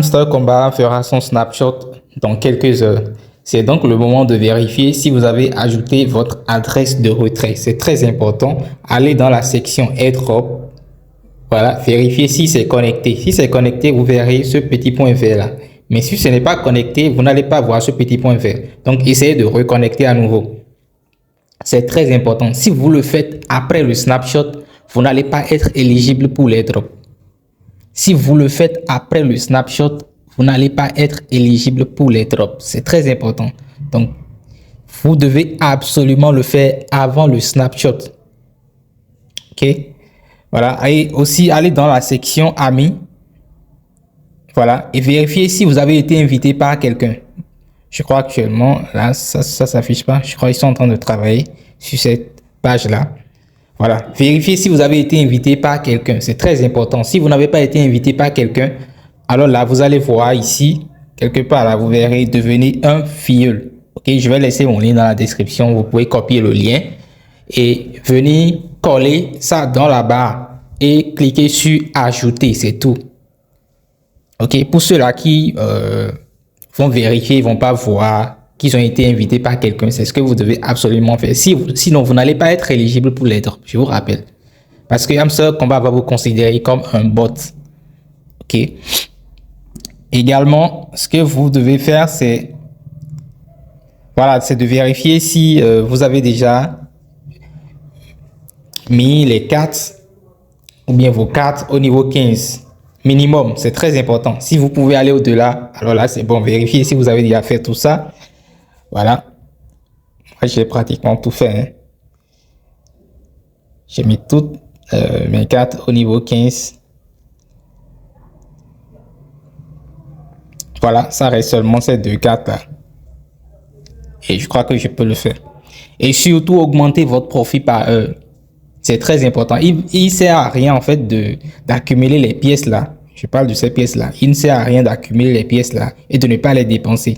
Hamster Combat fera son snapshot dans quelques heures. C'est donc le moment de vérifier si vous avez ajouté votre adresse de retrait. C'est très important. Allez dans la section AirDrop. Voilà, vérifiez si c'est connecté. Si c'est connecté, vous verrez ce petit point vert là. Mais si ce n'est pas connecté, vous n'allez pas voir ce petit point vert. Donc, essayez de reconnecter à nouveau. C'est très important. Si vous le faites après le snapshot, vous n'allez pas être éligible pour l'AirDrop. Si vous le faites après le snapshot, vous n'allez pas être éligible pour l'AirDrop. C'est très important. Donc, vous devez absolument le faire avant le snapshot. OK? Voilà. Et aussi, allez dans la section Amis. Voilà. Et vérifiez si vous avez été invité par quelqu'un. Je crois actuellement, là, ça s'affiche pas. Je crois qu'ils sont en train de travailler sur cette page-là. Voilà. Vérifiez si vous avez été invité par quelqu'un. C'est très important. Si vous n'avez pas été invité par quelqu'un, alors là, vous allez voir ici, quelque part là, vous verrez devenir un filleul. Ok, je vais laisser mon lien dans la description. Vous pouvez copier le lien et venir coller ça dans la barre et cliquer sur ajouter. C'est tout. Ok, pour ceux-là qui vont vérifier, ils vont pas voir qu'ils ont été invités par quelqu'un. C'est ce que vous devez absolument faire. Sinon, vous n'allez pas être éligible pour l'AirDrop. Je vous rappelle. Parce que Hamster Combat va vous considérer comme un bot. Ok. Également, ce que vous devez faire, c'est de vérifier si vous avez déjà mis les cartes ou bien vos cartes au niveau 15 minimum. C'est très important. Si vous pouvez aller au-delà, alors là, c'est bon. Vérifiez si vous avez déjà fait tout ça. Voilà. Moi, j'ai pratiquement tout fait. Hein. J'ai mis toutes mes cartes au niveau 15. Voilà, ça reste seulement ces deux cartes là. Et je crois que je peux le faire. Et surtout, augmenter votre profit par heure. C'est très important. Il ne sert à rien en fait d'accumuler les pièces là. Je parle de ces pièces là. Il ne sert à rien d'accumuler les pièces là et de ne pas les dépenser.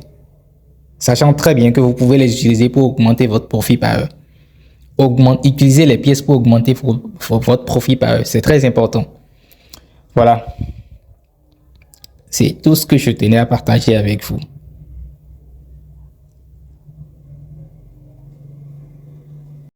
Sachant très bien que vous pouvez les utiliser pour augmenter votre profit par heure. Utilisez les pièces pour augmenter votre profit par heure. C'est très important. Voilà. C'est tout ce que je tenais à partager avec vous.